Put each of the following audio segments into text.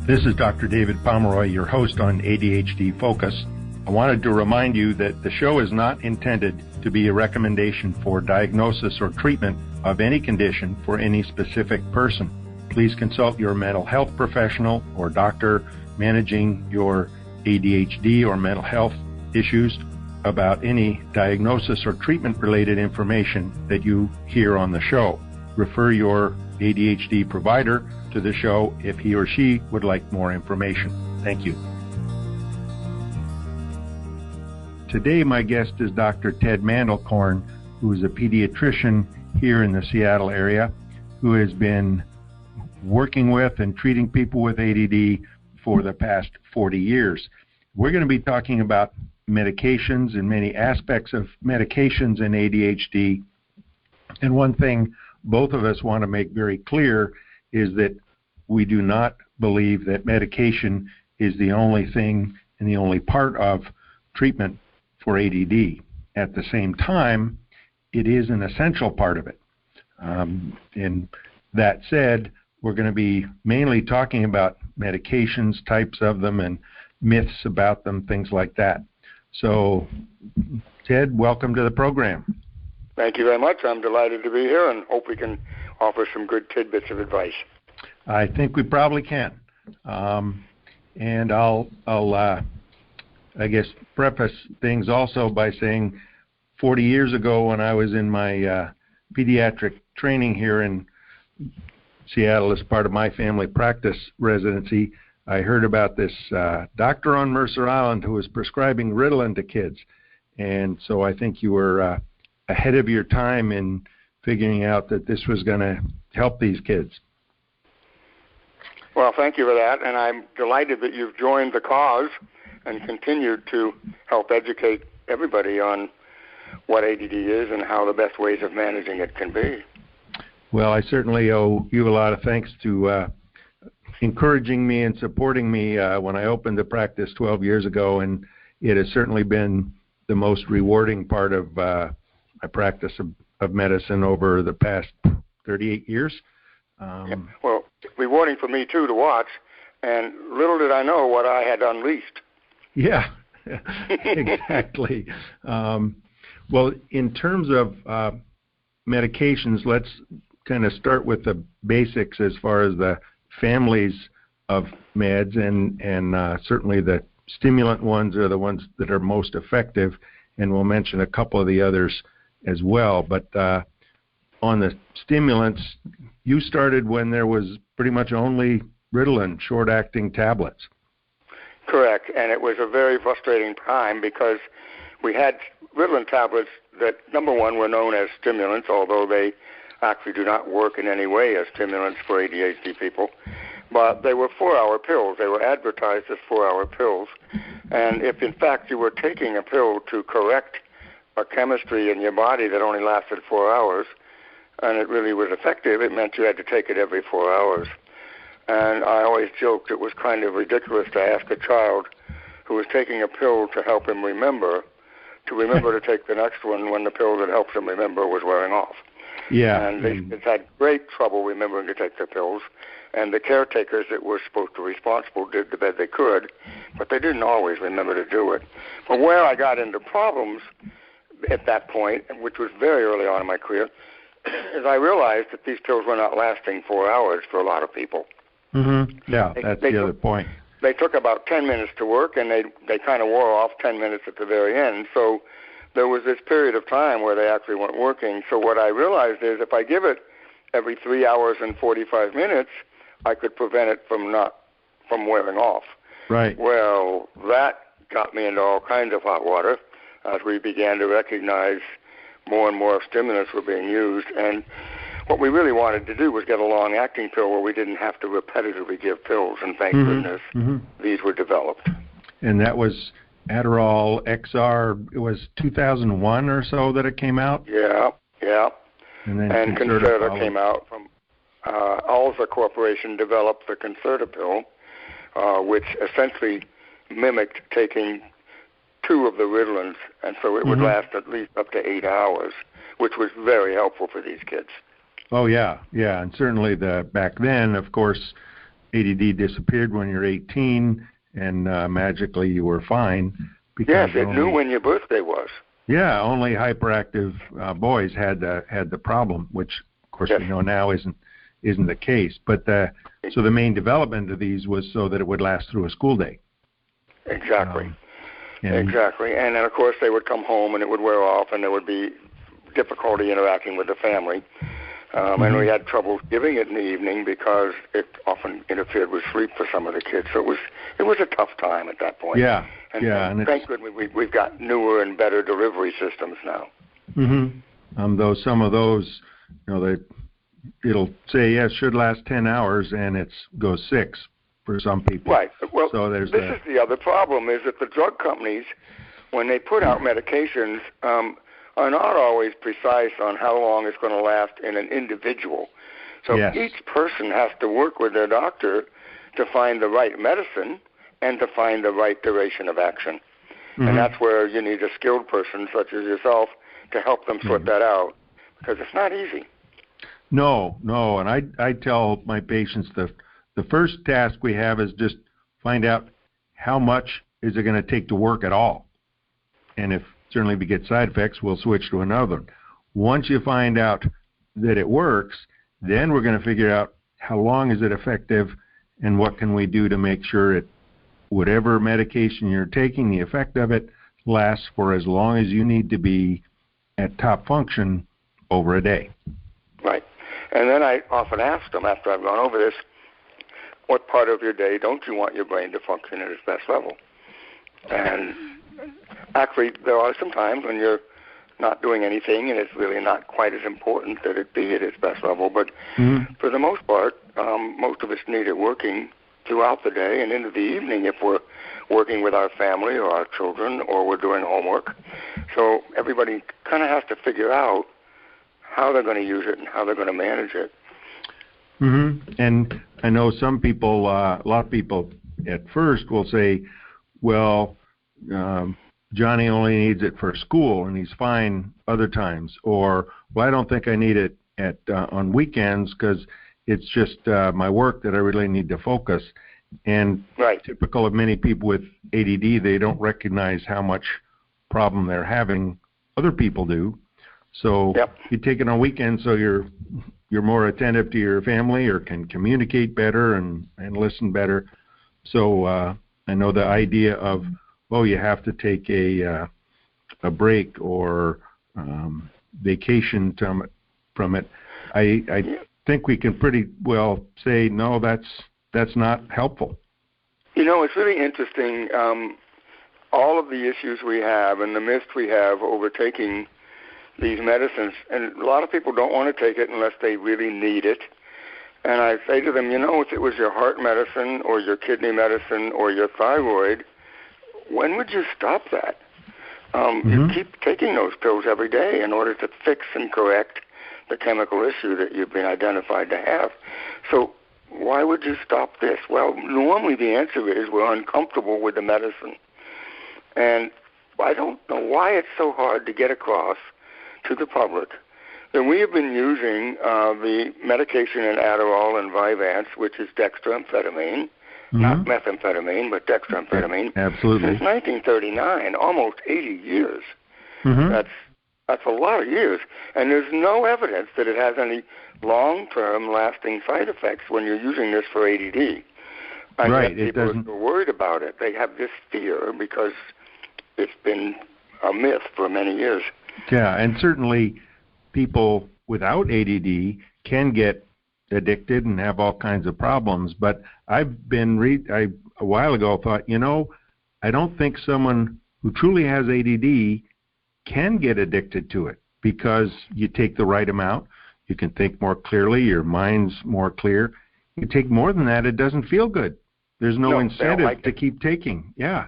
This is Dr. David Pomeroy, your host on ADHD Focus. I wanted to remind you that the show is not intended to be a recommendation for diagnosis or treatment of any condition for any specific person. Please consult your mental health professional or doctor managing your ADHD or mental health issues about any diagnosis or treatment-related information that you hear on the show. Refer your ADHD provider to the show if he or she would like more information. Thank you. Today my guest is Dr. Ted Mandelkorn, who is a pediatrician here in the Seattle area, who has been working with and treating people with ADD for the past 40 years. We're going to be talking about medications and many aspects of medications in ADHD. And one thing both of us want to make very clear is that we do not believe that medication is the only thing and the only part of treatment for ADD. At the same time, it is an essential part of it. And that said, we're going to be mainly talking about medications, types of them, and myths about them, things like that. So, Ted, welcome to the program. Thank you very much. I'm delighted to be here and hope we can offer some good tidbits of advice. I think we probably can. And I'll I guess, preface things also by saying 40 years ago when I was in my pediatric training here in Seattle as part of my family practice residency, I heard about this doctor on Mercer Island who was prescribing Ritalin to kids. And so I think you were ahead of your time in figuring out that this was going to help these kids. Well, thank you for that, and I'm delighted that you've joined the cause and continued to help educate everybody on what ADD is and how the best ways of managing it can be. Well, I certainly owe you a lot of thanks to encouraging me and supporting me when I opened the practice 12 years ago, and it has certainly been the most rewarding part of my practice of medicine over the past 38 years. Yeah. Well, rewarding for me, too, to watch, and little did I know what I had unleashed. Yeah, exactly. Well, in terms of medications, let's kind of start with the basics as far as the families of meds, and certainly the stimulant ones are the ones that are most effective, and we'll mention a couple of the others as well. But on the stimulants, you started when there was pretty much only Ritalin, short-acting tablets. Correct, and it was a very frustrating time because we had Ritalin tablets that, number one, were known as stimulants, although they actually do not work in any way as stimulants for ADHD people. But they were 4-hour pills. They were advertised as 4-hour pills. And if, in fact, you were taking a pill to correct a chemistry in your body that only lasted 4 hours, and it really was effective, it meant you had to take it every 4 hours. And I always joked it was kind of ridiculous to ask a child who was taking a pill to help him remember to take the next one when the pill that helps him remember was wearing off. Yeah. And they had great trouble remembering to take their pills, and the caretakers that were supposed to be responsible did the best they could, but they didn't always remember to do it. But where I got into problems at that point, which was very early on in my career, is I realized that these pills were not lasting 4 hours for a lot of people. Mm-hmm. Yeah, that's the other point. They took about 10 minutes to work, and they kind of wore off 10 minutes at the very end. So there was this period of time where they actually weren't working. So what I realized is if I give it every 3 hours and 45 minutes, I could prevent it from wearing off. Right. Well, that got me into all kinds of hot water as we began to recognize more and more stimulants were being used. And what we really wanted to do was get a long-acting pill where we didn't have to repetitively give pills, and thank goodness these were developed. And that was Adderall XR. It was 2001 or so that it came out? Yeah. And then Concerta came out. From Alza Corporation developed the Concerta pill, which essentially mimicked taking 2 of the Ritalins, and so it would last at least up to 8 hours, which was very helpful for these kids. Oh, yeah, and certainly back then, of course, ADD disappeared when you're 18, and magically you were fine. Yes, it knew when your birthday was. Yeah, only hyperactive boys had the problem, which of course we know now isn't the case. But so the main development of these was so that it would last through a school day. Exactly. Exactly. And then of course they would come home and it would wear off, and there would be difficulty interacting with the family. And we had trouble giving it in the evening because it often interfered with sleep for some of the kids. So it was a tough time at that point. Yeah, and thank goodness we've got newer and better delivery systems now. Though some of those, it'll say yes, should last 10 hours, and it goes 6 for some people. Right. Well, so this is the other problem: is that the drug companies, when they put out medications, are not always precise on how long it's going to last in an individual. So each person has to work with their doctor to find the right medicine and to find the right duration of action. And that's where you need a skilled person such as yourself to help them sort that out, because it's not easy. No, and I tell my patients the first task we have is just find out how much is it going to take to work at all. And if we get side effects, we'll switch to another. Once you find out that it works, then we're going to figure out how long is it effective and what can we do to make sure whatever medication you're taking, the effect of it lasts for as long as you need to be at top function over a day. Right. And then I often ask them after I've gone over this, what part of your day don't you want your brain to function at its best level? And actually, there are some times when you're not doing anything and it's really not quite as important that it be at its best level. But for the most part, most of us need it working throughout the day and into the evening if we're working with our family or our children or we're doing homework. So everybody kind of has to figure out how they're going to use it and how they're going to manage it. And I know some people, a lot of people at first will say, well, Johnny only needs it for school and he's fine other times. Or, well, I don't think I need it on weekends because it's just my work that I really need to focus. And typical of many people with ADD, they don't recognize how much problem they're having. Other people do. So you take it on weekends so you're more attentive to your family or can communicate better and listen better. So I know the idea of, you have to take a break or vacation from it. I think we can pretty well say, no, that's not helpful. It's really interesting. All of the issues we have and the myths we have over taking these medicines, and a lot of people don't want to take it unless they really need it. And I say to them, if it was your heart medicine or your kidney medicine or your thyroid, when would you stop that? You keep taking those pills every day in order to fix and correct the chemical issue that you've been identified to have. So why would you stop this? Well, normally the answer is we're uncomfortable with the medicine. And I don't know why it's so hard to get across to the public that we have been using the medication in Adderall and Vyvanse, which is dextroamphetamine, not methamphetamine, but dextroamphetamine, absolutely, since 1939, almost 80 years. That's a lot of years. And there's no evidence that it has any long-term lasting side effects when you're using this for ADD. And yet people are so worried about it. They have this fear because it's been a myth for many years. Yeah, and certainly people without ADD can get addicted and have all kinds of problems. But I've been a while ago thought, I don't think someone who truly has ADD can get addicted to it because you take the right amount, you can think more clearly, your mind's more clear. You take more than that, it doesn't feel good. There's no incentive to keep taking. Yeah.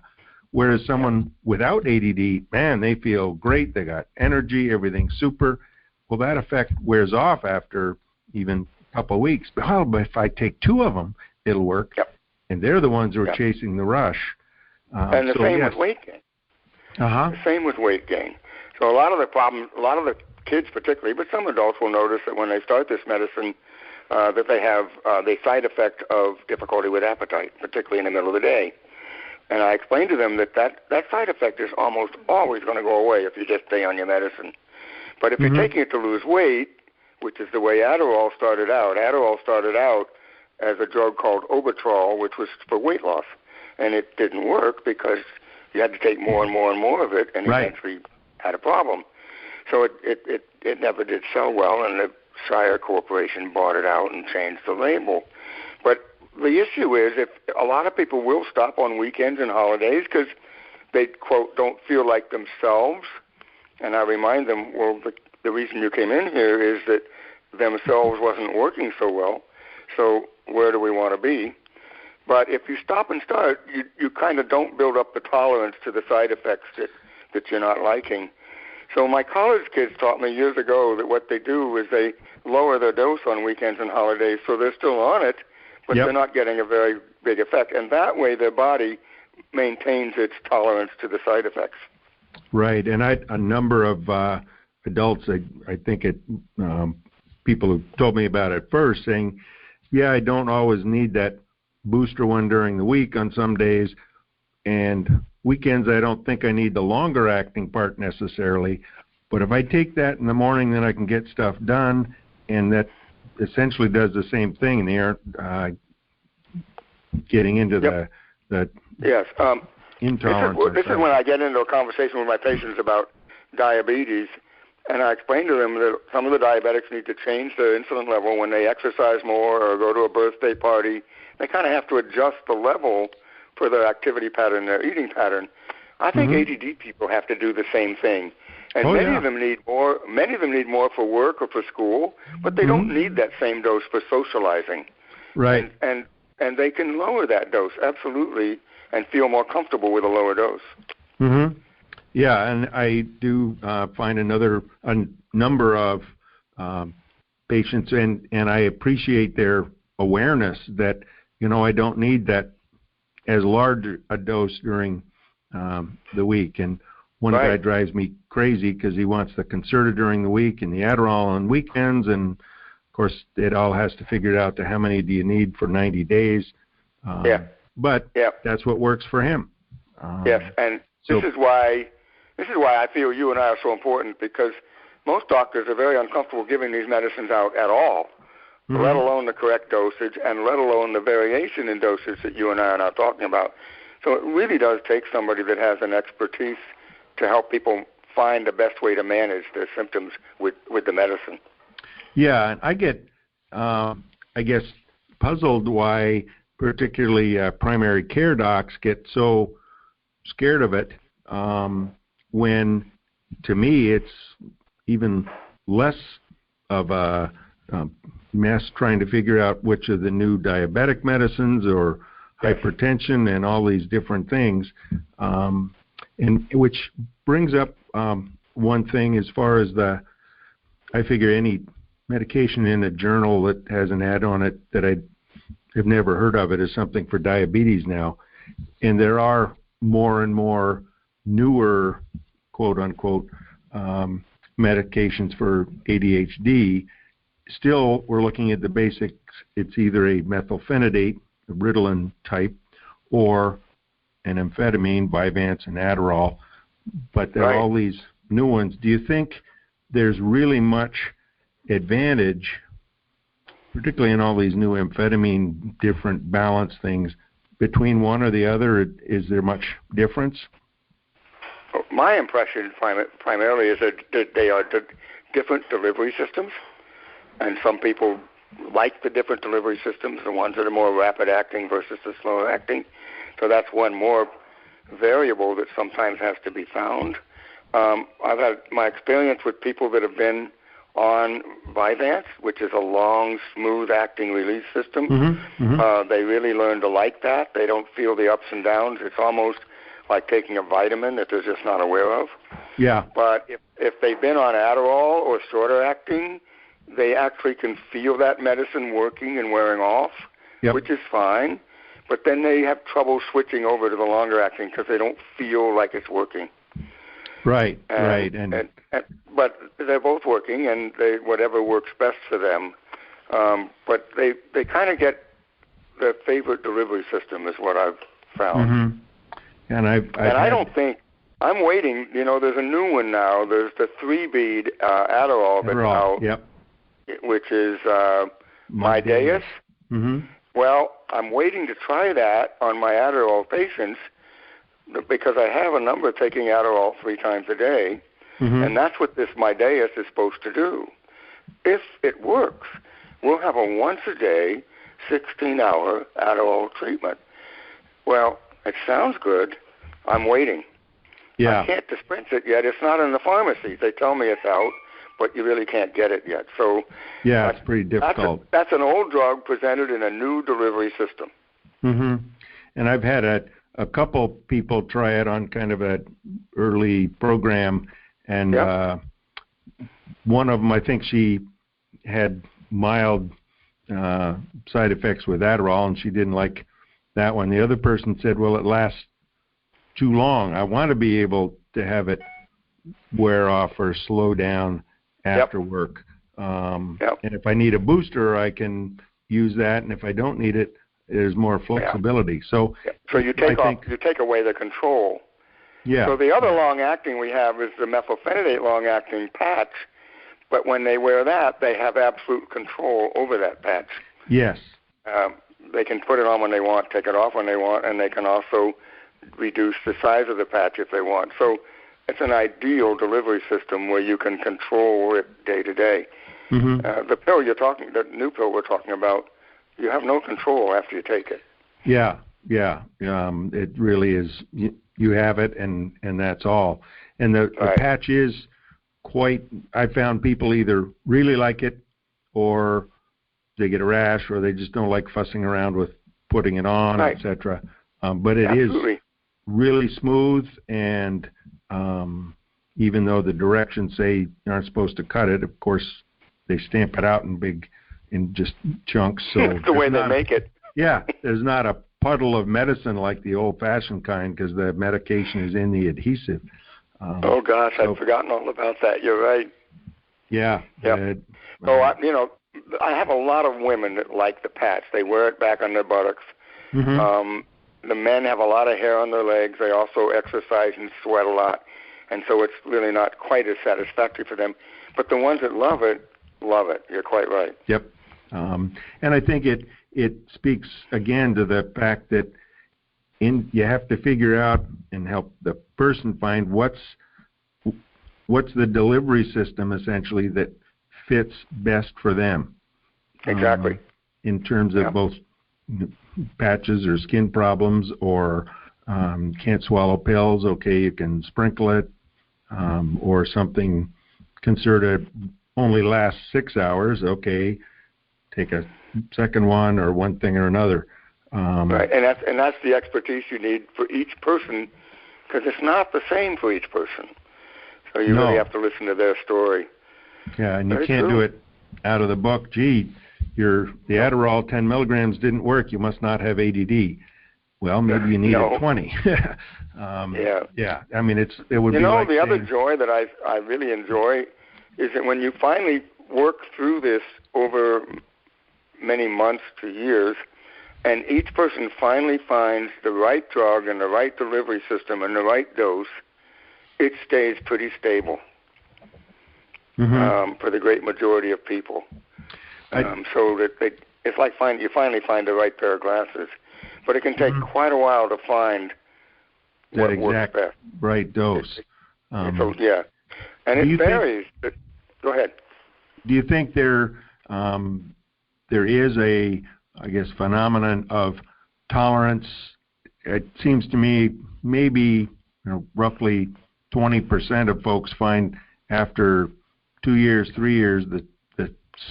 Whereas someone without ADD, man, they feel great. They got energy, everything's super. Well, that effect wears off after even a couple of weeks. But if I take 2 of them, it'll work. And they're the ones who are chasing the rush. And the same with weight gain. The same with weight gain. So a lot of the kids particularly, but some adults will notice that when they start this medicine, that they have the side effect of difficulty with appetite, particularly in the middle of the day. And I explained to them that side effect is almost always going to go away if you just stay on your medicine. But if you're taking it to lose weight, which is the way Adderall started out as a drug called Obertrol, which was for weight loss. And it didn't work because you had to take more and more and more of it, and eventually had a problem. So it never did sell well, and the Shire Corporation bought it out and changed the label. But the issue is if a lot of people will stop on weekends and holidays because they, quote, don't feel like themselves. And I remind them, well, the reason you came in here is that themselves wasn't working so well. So where do we want to be? But if you stop and start, you kind of don't build up the tolerance to the side effects that you're not liking. So my college kids taught me years ago that what they do is they lower their dose on weekends and holidays, so they're still on it, but they're not getting a very big effect. And that way their body maintains its tolerance to the side effects. Right, and a number of adults, I think people who told me about it first, saying, yeah, I don't always need that booster one during the week on some days, and weekends I don't think I need the longer acting part necessarily, but if I take that in the morning, then I can get stuff done, and that essentially does the same thing, and they aren't getting into the intolerance. This is when I get into a conversation with my patients about diabetes, and I explain to them that some of the diabetics need to change their insulin level when they exercise more or go to a birthday party. They kind of have to adjust the level for their activity pattern, their eating pattern. I think ADD people have to do the same thing. And many of them need more. Many of them need more for work or for school, but they don't need that same dose for socializing. Right. And they can lower that dose absolutely and feel more comfortable with a lower dose. Mm-hmm. Yeah, and I do find a number of patients, and I appreciate their awareness that, I don't need that as large a dose during the week. And one guy drives me crazy because he wants the Concerta during the week and the Adderall on weekends, and of course it all has to figure out to how many do you need for 90 days. But that's what works for him. Yes, and this is why I feel you and I are so important, because most doctors are very uncomfortable giving these medicines out at all, let alone the correct dosage and let alone the variation in dosage that you and I are now talking about. So it really does take somebody that has an expertise to help people find the best way to manage their symptoms with the medicine. Yeah, and I get, I guess, puzzled why particularly primary care docs get so scared of it, when to me it's even less of a mess trying to figure out which of the new diabetic medicines or hypertension and all these different things, and which brings up one thing as far as I figure any medication in a journal that has an ad on it that I have never heard of it is something for diabetes now, and there are more and more newer, quote unquote, medications for ADHD. Still, we're looking at the basics. It's either a methylphenidate, a Ritalin type, or an amphetamine, Vyvanse and Adderall. But there are all these new ones. Do you think there's really much advantage, particularly in all these new amphetamine, different balance things, between one or the other? Is there much difference? My impression primarily is that they are different delivery systems, and some people like the different delivery systems, the ones that are more rapid acting versus the slower acting. So that's one more variable that sometimes has to be found. I've had my experience with people that have been on Vyvanse, which is a long, smooth-acting release system. They really learn to like that. They don't feel the ups and downs. It's almost like taking a vitamin that they're just not aware of. Yeah. But if they've been on Adderall or shorter acting, they actually can feel that medicine working and wearing off, which is fine. But then they have trouble switching over to the longer acting because they don't feel like it's working. Right. But they're both working, and whatever works best for them. But they kind of get their favorite delivery system is what I've found. Mm-hmm. And I don't think I'm waiting. You know, there's a new one now. There's the 3-bead Adderall that's out, yep, which is Mideas. Mm-hmm. Well, I'm waiting to try that on my Adderall patients because I have a number taking Adderall 3 times a day, and that's what this Mideas is supposed to do. If it works, we'll have a once-a-day, 16-hour Adderall treatment. Well, it sounds good. I'm waiting. Yeah. I can't dispense it yet. It's not in the pharmacies. They tell me it's out, but you really can't get it yet. So yeah, it's pretty difficult. That's an old drug presented in a new delivery system. Mm-hmm. And I've had a couple people try it on kind of an early program, and one of them, I think she had mild side effects with Adderall, and she didn't like that one. The other person said, well, it lasts too long. I want to be able to have it wear off or slow down after work. And if I need a booster, I can use that, and if I don't need it, there's more flexibility. So you take away the control. Yeah. So the other long-acting we have is the methylphenidate long-acting patch, but when they wear that, they have absolute control over that patch. Yes. They can put it on when they want, take it off when they want, and they can also reduce the size of the patch if they want. So it's an ideal delivery system where you can control it day to day. The pill the new pill we're talking about, you have no control after you take it. Yeah. It really is. You have it, and that's all. And the patch is quite. I found people either really like it, or they get a rash, or they just don't like fussing around with putting it on, etc. But it is really smooth, and even though the directions say you aren't supposed to cut it, of course they stamp it out in just chunks. So it's the way they make it. Yeah, there's not a puddle of medicine like the old-fashioned kind because the medication is in the adhesive. Oh gosh, I've forgotten all about that. You're right. Yeah. I have a lot of women that like the patch. They wear it back on their buttocks. The men have a lot of hair on their legs. They also exercise and sweat a lot, and so it's really not quite as satisfactory for them. But the ones that love it. You're quite right. Yep. And I think it speaks again to the fact that you have to figure out and help the person find what's the delivery system essentially that fits best for them. Exactly. In terms of both patches or skin problems, or can't swallow pills, okay, you can sprinkle it, or something considered only lasts 6 hours, okay, take a second one, or one thing or another. Right, and that's the expertise you need for each person, because it's not the same for each person. So you really have to listen to their story. Yeah, and you can't do it out of the book. Gee, the Adderall 10 milligrams didn't work. You must not have ADD. Well, maybe you needed 20. Yeah. I mean, it would be like the other joy that I really enjoy is that when you finally work through this over many months to years, and each person finally finds the right drug and the right delivery system and the right dose, it stays pretty stable for the great majority of people. So that it's like you finally find the right pair of glasses, but it can take quite a while to find that what works best. Right dose. And it varies. Go ahead. Do you think there is a, I guess, phenomenon of tolerance? It seems to me maybe roughly 20% of folks find after 2 years, 3 years, the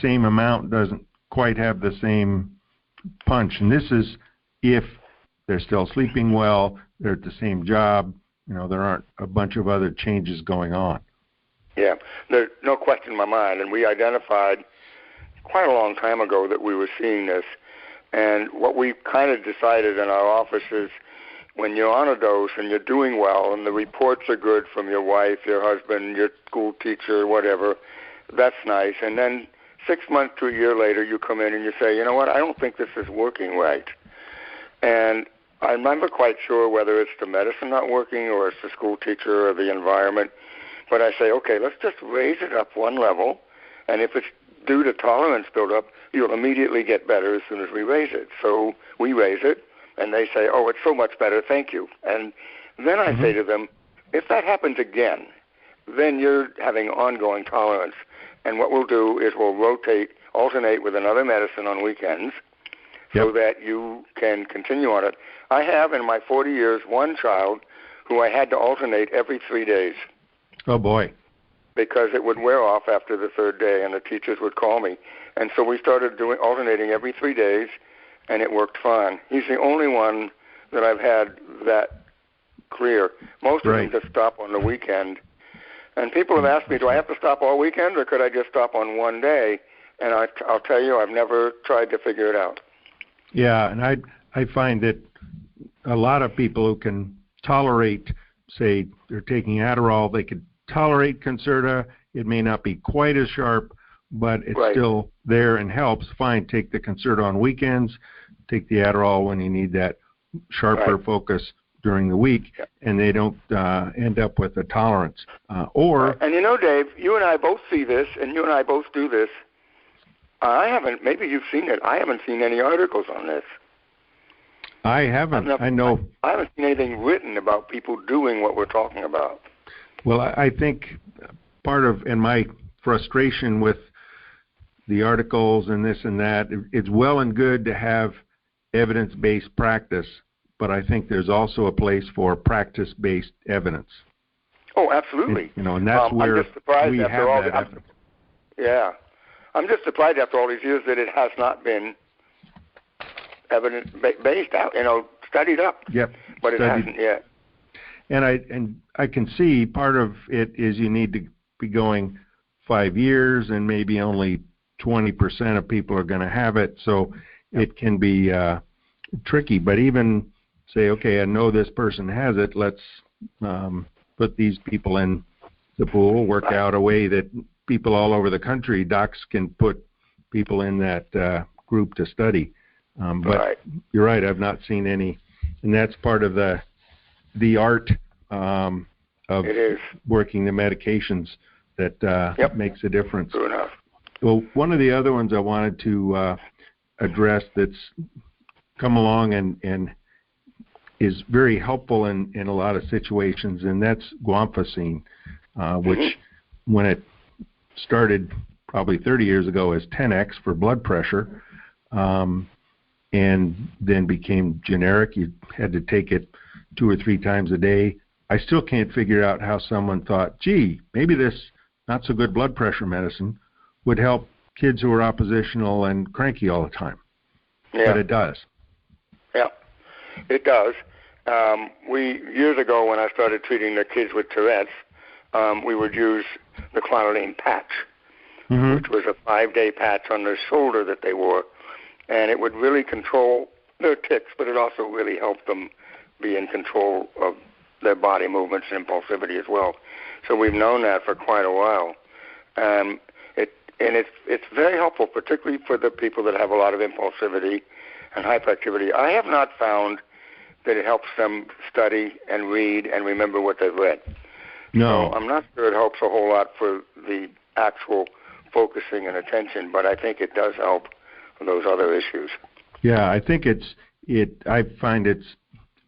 same amount doesn't quite have the same punch. And this is if they're still sleeping well, they're at the same job, there aren't a bunch of other changes going on. Yeah, there's no question in my mind. And we identified quite a long time ago that we were seeing this. And what we kind of decided in our office is when you're on a dose and you're doing well and the reports are good from your wife, your husband, your school teacher, whatever, that's nice. And then 6 months to a year later, you come in and you say, you know what, I don't think this is working right. And I'm never quite sure whether it's the medicine not working or it's the school teacher or the environment. But I say, okay, let's just raise it up one level. And if it's due to tolerance buildup, you'll immediately get better as soon as we raise it. So we raise it, and they say, oh, it's so much better, thank you. And then I say to them, if that happens again, then you're having ongoing tolerance. And what we'll do is we'll alternate with another medicine on weekends so that you can continue on it. I have, in my 40 years, one child who I had to alternate every 3 days. Oh, boy. Because it would wear off after the third day, and the teachers would call me. And so we started alternating every 3 days, and it worked fine. He's the only one that I've had that clear. Most of them just stop on the weekend. And people have asked me, do I have to stop all weekend, or could I just stop on one day? And I'll tell you, I've never tried to figure it out. Yeah, and I find that a lot of people who can tolerate, say, they're taking Adderall, they could tolerate Concerta. It may not be quite as sharp, but it's still there and helps. Fine, take the Concerta on weekends, take the Adderall when you need that sharper focus during the week, and they don't end up with a tolerance. And you know, Dave, you and I both see this, and you and I both do this. I haven't, maybe you've seen it, I haven't seen any articles on this. I haven't. I know. I haven't seen anything written about people doing what we're talking about. Well, I think part of, and my frustration with the articles and this and that, it's well and good to have evidence-based practice, but I think there's also a place for practice-based evidence. Oh, absolutely. And that's where we have that evidence. Yeah. I'm just surprised after all these years that it has not been evidence-based out, studied up. Yep. But it hasn't yet. And I can see part of it is you need to be going 5 years, and maybe only 20% of people are going to have it, so it can be tricky. But even say, okay, I know this person has it, let's put these people in the pool, work out a way that people all over the country, docs can put people in that group to study. But you're right, I've not seen any, and that's part of the art of working the medications that makes a difference. True enough. Well, one of the other ones I wanted to address that's come along and is very helpful in a lot of situations, and that's guanfacine, which when it started probably 30 years ago as 10X for blood pressure, and then became generic. You had to take it 2 or 3 times a day. I still can't figure out how someone thought, gee, maybe this not so good blood pressure medicine would help kids who are oppositional and cranky all the time. Yeah. But it does. Yeah, it does. Years ago when I started treating the kids with Tourette's, we would use the clonidine patch, which was a 5-day patch on their shoulder that they wore. And it would really control their tics, but it also really helped them be in control of their body movements and impulsivity as well. So we've known that for quite a while. It's very helpful, particularly for the people that have a lot of impulsivity and hyperactivity. I have not found that it helps them study and read and remember what they've read. No. So I'm not sure it helps a whole lot for the actual focusing and attention, but I think it does help those other issues. Yeah, I think I find it's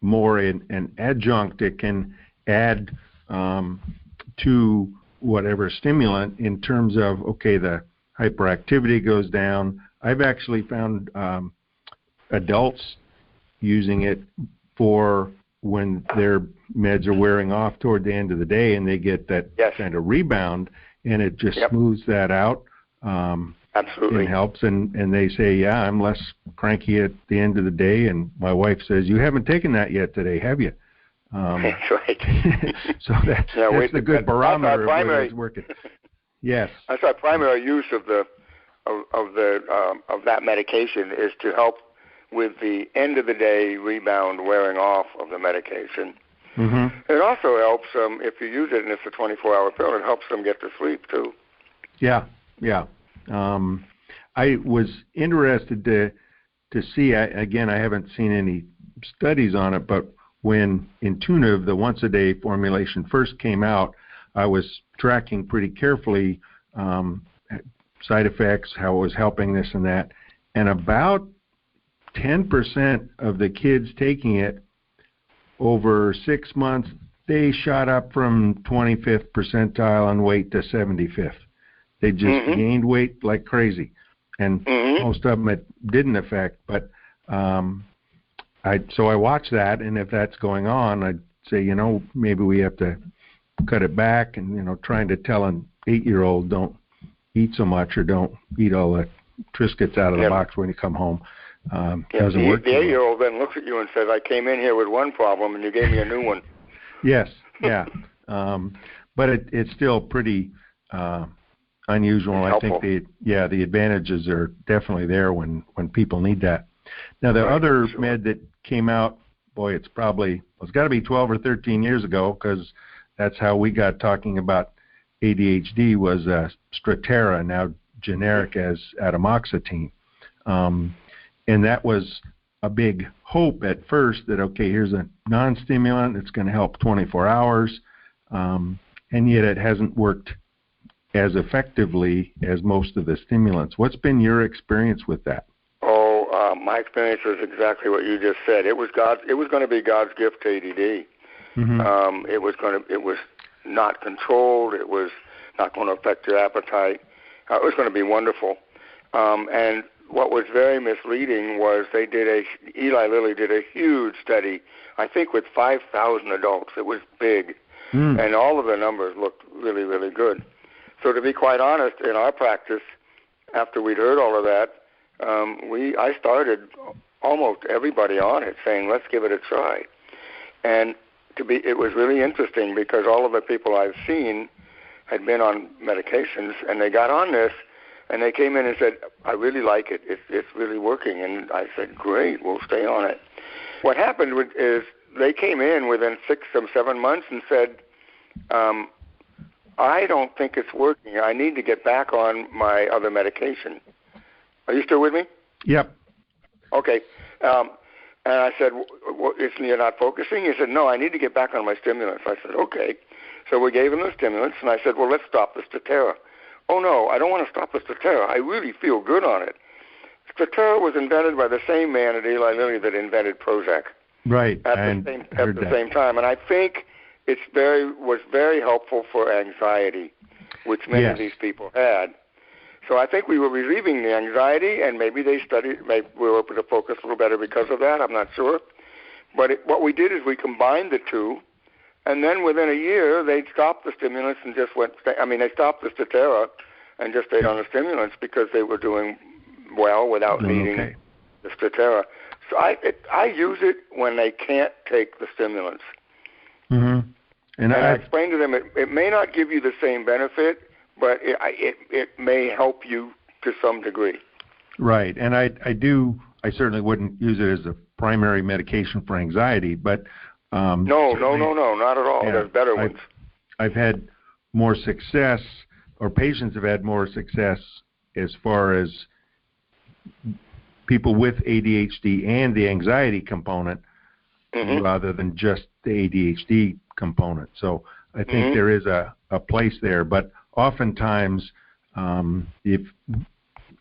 more an adjunct. It can add to whatever stimulant in terms of, okay, the hyperactivity goes down. I've actually found adults using it for when their meds are wearing off toward the end of the day, and they get that kind of rebound, and it just smooths that out. Absolutely. It helps, and they say, yeah, I'm less cranky at the end of the day, and my wife says, you haven't taken that yet today, have you? That's right. So that's the good barometer of whether it's working. Yes. That's our primary use of that medication is to help with the end of the day rebound wearing off of the medication. It also helps if you use it and it's a 24-hour pill, it helps them get to sleep too. Yeah. I was interested to see, again, I haven't seen any studies on it, but when Intuitive, the once-a-day formulation, first came out, I was tracking pretty carefully side effects, how it was helping this and that, and about 10% of the kids taking it over 6 months, they shot up from 25th percentile on weight to 75th. They just gained weight like crazy. And most of them it didn't affect, but so I watch that, and if that's going on, I'd say, maybe we have to cut it back, and, trying to tell an 8-year-old don't eat so much or don't eat all the Triscuits out of the box when you come home. Doesn't work. The 8-year-old then looks at you and says, I came in here with one problem, and you gave me a new one. Yes, yeah. But it's still pretty unusual. I think the advantages are definitely there when people need that. Now, the other med that came out, boy, it's got to be 12 or 13 years ago, because that's how we got talking about ADHD, was Strattera, now generic as atomoxetine. And that was a big hope at first that, okay, here's a non-stimulant that's going to help 24 hours, and yet it hasn't worked as effectively as most of the stimulants. What's been your experience with that? My experience was exactly what you just said. It was going to be God's gift to ADD. It was not controlled. It was not going to affect your appetite. It was going to be wonderful. And what was very misleading was Eli Lilly did a huge study, I think with 5,000 adults. It was big, and all of the numbers looked really, really good. So to be quite honest, in our practice, after we'd heard all of that, I started almost everybody on it, saying, let's give it a try. And it was really interesting, because all of the people I've seen had been on medications, and they got on this, and they came in and said, I really like it. It's really working. And I said, great, we'll stay on it. What happened is they came in within 6 or 7 months and said, I don't think it's working. I need to get back on my other medication. Are you still with me? Yep. Okay. And I said, you're not focusing? He said, no, I need to get back on my stimulants. I said, okay. So we gave him the stimulants, and I said, well, let's stop the Strattera. Oh, no, I don't want to stop the Strattera. I really feel good on it. Strattera was invented by the same man at Eli Lilly that invented Prozac. Right. At the same time. And I think it was very helpful for anxiety, which many of these people had. So I think we were relieving the anxiety, and maybe we were able to focus a little better because of that. I'm not sure. But what we did is we combined the two, and then within a year, they stopped the stimulants and just they stopped the Strattera and just stayed on the stimulants because they were doing well without needing the Strattera. So I use it when they can't take the stimulants. Mm-hmm. And I explained to them it may not give you the same benefit, but it may help you to some degree. Right, and I certainly wouldn't use it as a primary medication for anxiety, but no, not at all. There's better ones. I've had more success, or patients have had more success as far as people with ADHD and the anxiety component rather than just the ADHD component. So I think there is a place there, but oftentimes, if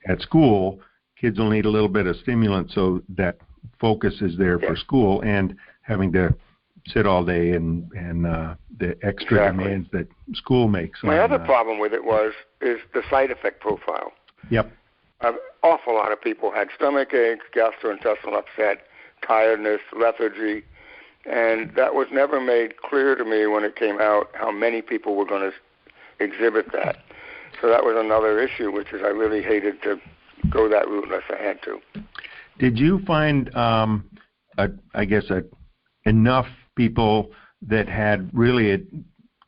at school, kids will need a little bit of stimulant so that focus is there for school, and having to sit all day and the extra demands that school makes. My other problem with it is the side effect profile. Yep. An awful lot of people had stomach aches, gastrointestinal upset, tiredness, lethargy, and that was never made clear to me when it came out how many people were going to exhibit that. So that was another issue, which is I really hated to go that route unless I had to. Did you find, enough people that had really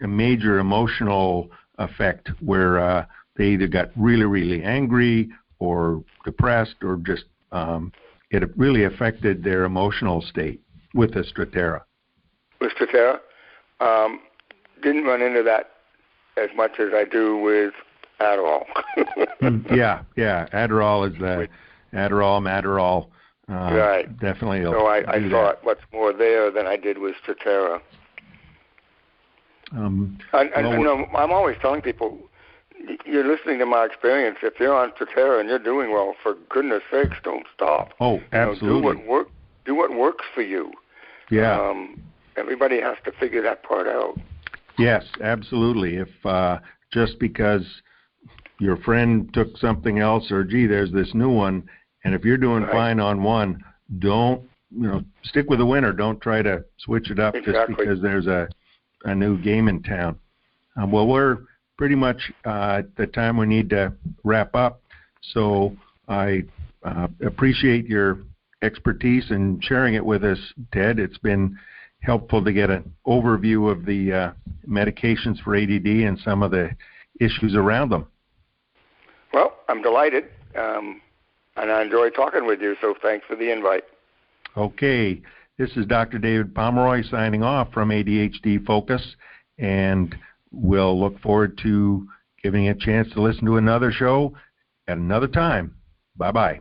a major emotional effect where they either got really, really angry or depressed, or just it really affected their emotional state with the Strattera? With Strattera? Didn't run into that as much as I do with Adderall. Yeah. Adderall is the Adderall. Right. Definitely. So I thought much more there than I did with Strattera. I'm always telling people, you're listening to my experience. If you're on Strattera and you're doing well, for goodness sakes, don't stop. Oh, absolutely. Do what works for you. Yeah. Everybody has to figure that part out. Yes, absolutely. If just because your friend took something else, or gee, there's this new one, and if you're doing fine on one, don't stick with the winner. Don't try to switch it up just because there's a new game in town. Well, we're pretty much at the time we need to wrap up. So I appreciate your expertise and sharing it with us, Ted. It's been helpful to get an overview of the medications for ADD and some of the issues around them. Well, I'm delighted, and I enjoy talking with you, so thanks for the invite. Okay. This is Dr. David Pomeroy signing off from ADHD Focus, and we'll look forward to giving you a chance to listen to another show at another time. Bye-bye.